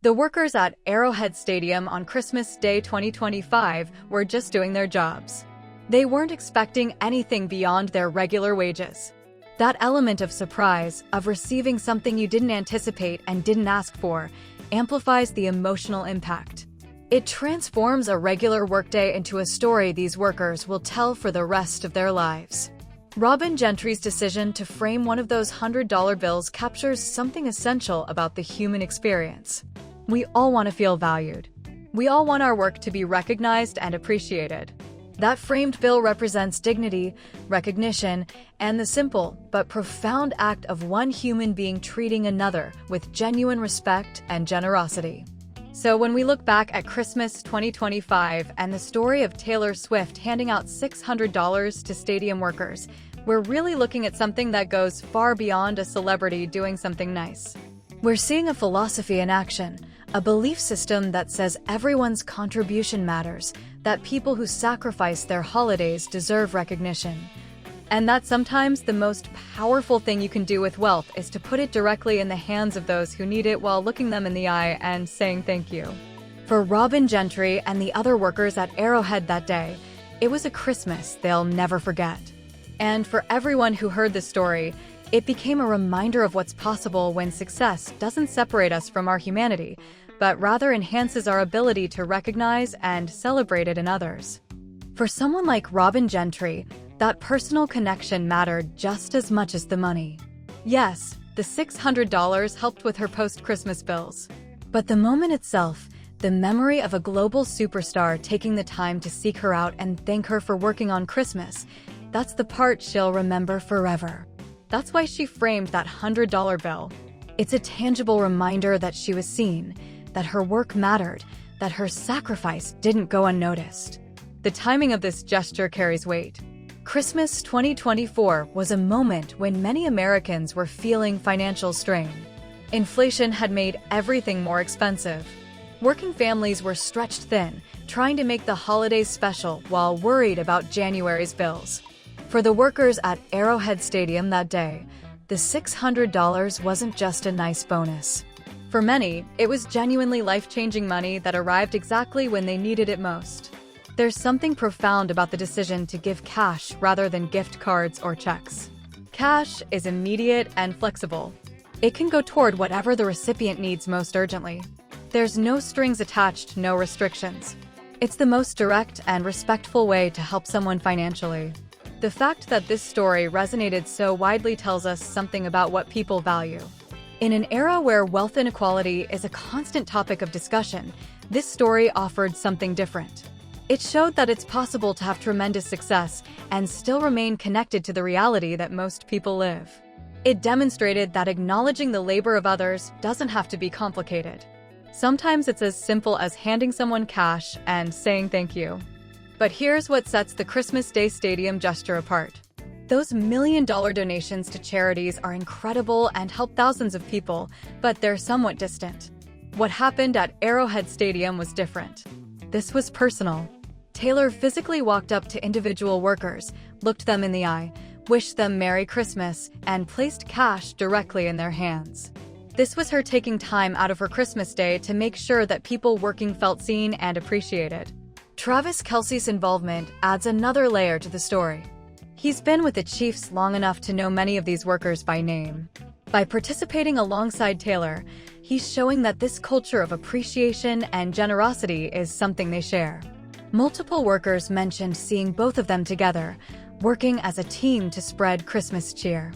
The workers at Arrowhead Stadium on Christmas Day 2025 were just doing their jobs. They weren't expecting anything beyond their regular wages. That element of surprise, of receiving something you didn't anticipate and didn't ask for, amplifies the emotional impact. It transforms a regular workday into a story these workers will tell for the rest of their lives. Robyn Gentry's decision to frame one of those $100 bills captures something essential about the human experience. We all want to feel valued. We all want our work to be recognized and appreciated. That framed bill represents dignity, recognition, and the simple but profound act of one human being treating another with genuine respect and generosity. So when we look back at Christmas 2025 and the story of Taylor Swift handing out $600 to stadium workers, we're really looking at something that goes far beyond a celebrity doing something nice. We're seeing a philosophy in action, a belief system that says everyone's contribution matters, that people who sacrifice their holidays deserve recognition. And that sometimes the most powerful thing you can do with wealth is to put it directly in the hands of those who need it while looking them in the eye and saying thank you. For Robyn Gentry and the other workers at Arrowhead that day, it was a Christmas they'll never forget. And for everyone who heard the story, it became a reminder of what's possible when success doesn't separate us from our humanity, but rather enhances our ability to recognize and celebrate it in others. For someone like Robyn Gentry, that personal connection mattered just as much as the money. Yes, the $600 helped with her post-Christmas bills. But the moment itself, the memory of a global superstar taking the time to seek her out and thank her for working on Christmas, that's the part she'll remember forever. That's why she framed that $100 bill. It's a tangible reminder that she was seen, that her work mattered, that her sacrifice didn't go unnoticed. The timing of this gesture carries weight. Christmas 2024 was a moment when many Americans were feeling financial strain. Inflation had made everything more expensive. Working families were stretched thin, trying to make the holidays special while worried about January's bills. For the workers at Arrowhead Stadium that day, the $600 wasn't just a nice bonus. For many, it was genuinely life-changing money that arrived exactly when they needed it most. There's something profound about the decision to give cash rather than gift cards or checks. Cash is immediate and flexible. It can go toward whatever the recipient needs most urgently. There's no strings attached, no restrictions. It's the most direct and respectful way to help someone financially. The fact that this story resonated so widely tells us something about what people value. In an era where wealth inequality is a constant topic of discussion, this story offered something different. It showed that it's possible to have tremendous success and still remain connected to the reality that most people live. It demonstrated that acknowledging the labor of others doesn't have to be complicated. Sometimes it's as simple as handing someone cash and saying thank you. But here's what sets the Christmas Day Stadium gesture apart. Those million-dollar donations to charities are incredible and help thousands of people, but they're somewhat distant. What happened at Arrowhead Stadium was different. This was personal. Taylor physically walked up to individual workers, looked them in the eye, wished them Merry Christmas, and placed cash directly in their hands. This was her taking time out of her Christmas day to make sure that people working felt seen and appreciated. Travis Kelce's involvement adds another layer to the story. He's been with the Chiefs long enough to know many of these workers by name. By participating alongside Taylor, he's showing that this culture of appreciation and generosity is something they share. Multiple workers mentioned seeing both of them together, working as a team to spread Christmas cheer.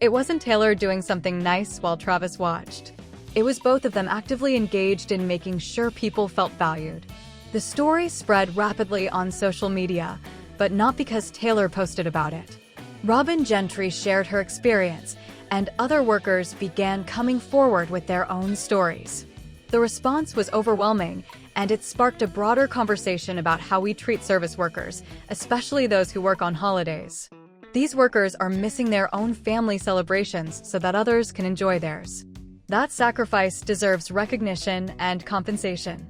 It wasn't Taylor doing something nice while Travis watched. It was both of them actively engaged in making sure people felt valued. The story spread rapidly on social media, but not because Taylor posted about it. Robyn Gentry shared her experience, and other workers began coming forward with their own stories. The response was overwhelming, and it sparked a broader conversation about how we treat service workers, especially those who work on holidays. These workers are missing their own family celebrations so that others can enjoy theirs. That sacrifice deserves recognition and compensation.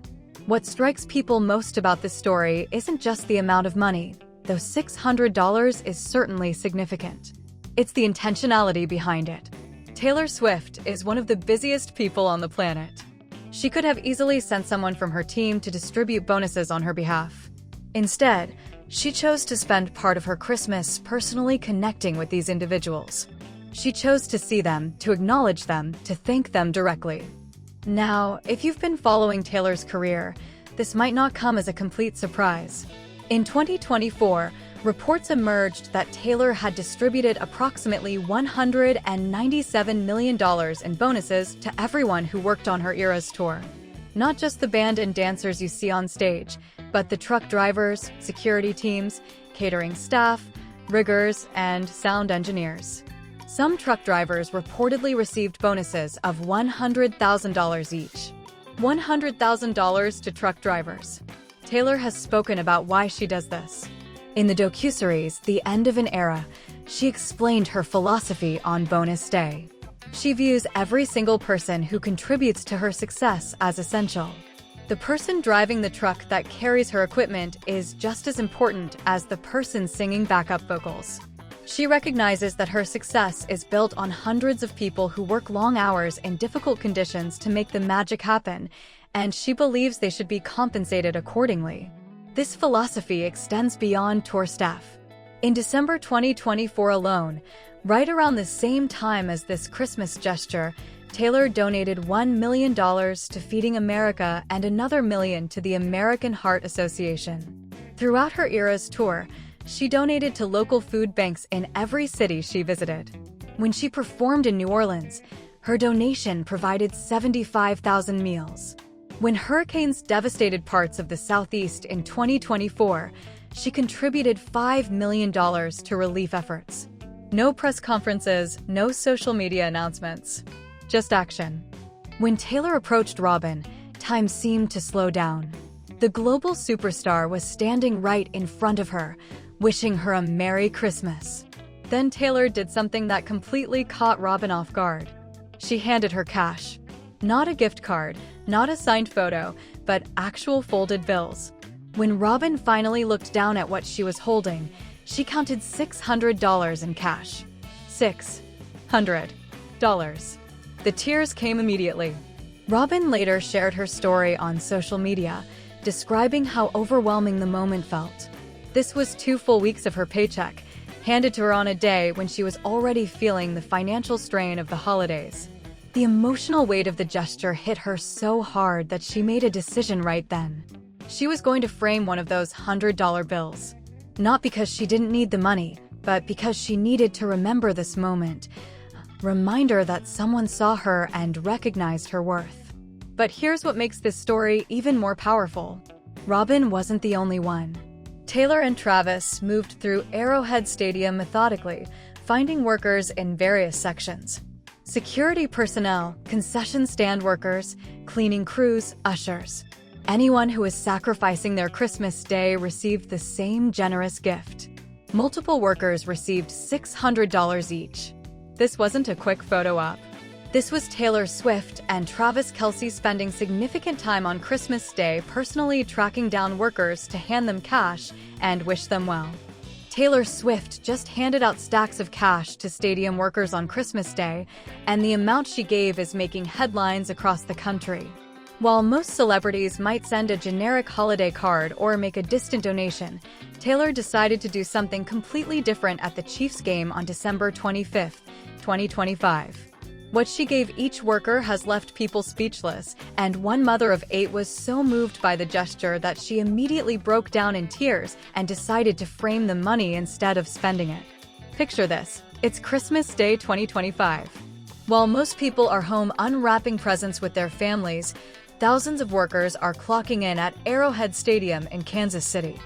What strikes people most about this story isn't just the amount of money, though $600 is certainly significant. It's the intentionality behind it. Taylor Swift is one of the busiest people on the planet. She could have easily sent someone from her team to distribute bonuses on her behalf. Instead, she chose to spend part of her Christmas personally connecting with these individuals. She chose to see them, to acknowledge them, to thank them directly. Now, if you've been following Taylor's career, this might not come as a complete surprise. In 2024, reports emerged that Taylor had distributed approximately $197 million in bonuses to everyone who worked on her Eras tour. Not just the band and dancers you see on stage, but the truck drivers, security teams, catering staff, riggers, and sound engineers. Some truck drivers reportedly received bonuses of $100,000 each. $100,000 to truck drivers. Taylor has spoken about why she does this. In the docuseries, The End of an Era, she explained her philosophy on Bonus Day. She views every single person who contributes to her success as essential. The person driving the truck that carries her equipment is just as important as the person singing backup vocals. She recognizes that her success is built on hundreds of people who work long hours in difficult conditions to make the magic happen, and she believes they should be compensated accordingly. This philosophy extends beyond tour staff. In December 2024 alone, right around the same time as this Christmas gesture, Taylor donated $1 million to Feeding America and another $1 million to the American Heart Association. Throughout her Eras tour, she donated to local food banks in every city she visited. When she performed in New Orleans, her donation provided 75,000 meals. When hurricanes devastated parts of the Southeast in 2024, she contributed $5 million to relief efforts. No press conferences, no social media announcements, just action. When Taylor approached Robyn, time seemed to slow down. The global superstar was standing right in front of her, wishing her a Merry Christmas. Then Taylor did something that completely caught Robyn off guard. She handed her cash. Not a gift card, not a signed photo, but actual folded bills. When Robyn finally looked down at what she was holding, she counted $600 in cash. $600. The tears came immediately. Robyn later shared her story on social media, describing how overwhelming the moment felt. This was 2 full weeks of her paycheck, handed to her on a day when she was already feeling the financial strain of the holidays. The emotional weight of the gesture hit her so hard that she made a decision right then. She was going to frame one of those $100 bills. Not because she didn't need the money, but because she needed to remember this moment. Reminder that someone saw her and recognized her worth. But here's what makes this story even more powerful. Robyn wasn't the only one. Taylor and Travis moved through Arrowhead Stadium methodically, finding workers in various sections. Security personnel, concession stand workers, cleaning crews, ushers. Anyone who was sacrificing their Christmas day received the same generous gift. Multiple workers received $600 each. This wasn't a quick photo op. This was Taylor Swift and Travis Kelce spending significant time on Christmas Day personally tracking down workers to hand them cash and wish them well. Taylor Swift just handed out stacks of cash to stadium workers on Christmas Day, and the amount she gave is making headlines across the country. While most celebrities might send a generic holiday card or make a distant donation, Taylor decided to do something completely different at the Chiefs game on December 25, 2025. What she gave each worker has left people speechless, and one mother of 8 was so moved by the gesture that she immediately broke down in tears and decided to frame the money instead of spending it. Picture this: it's Christmas Day 2025. While most people are home unwrapping presents with their families, thousands of workers are clocking in at Arrowhead Stadium in Kansas City.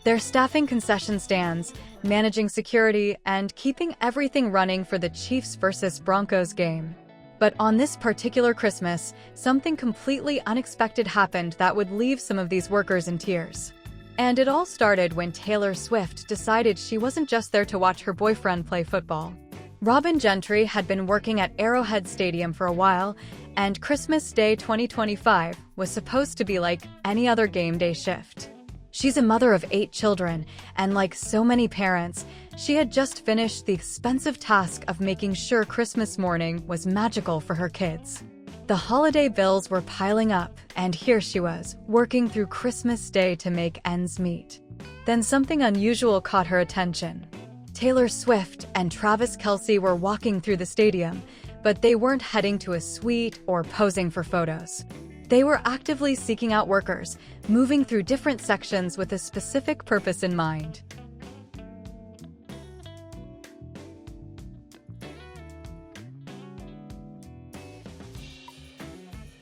They're staffing concession stands, managing security, and keeping everything running for the Chiefs versus Broncos game. But on this particular Christmas, something completely unexpected happened that would leave some of these workers in tears. And it all started when Taylor Swift decided she wasn't just there to watch her boyfriend play football. Robyn Gentry had been working at Arrowhead Stadium for a while, and Christmas Day 2025 was supposed to be like any other game day shift. She's a mother of 8 children, and like so many parents, she had just finished the expensive task of making sure Christmas morning was magical for her kids. The holiday bills were piling up, and here she was, working through Christmas Day to make ends meet. Then something unusual caught her attention. Taylor Swift and Travis Kelce were walking through the stadium, but they weren't heading to a suite or posing for photos. They were actively seeking out workers, moving through different sections with a specific purpose in mind.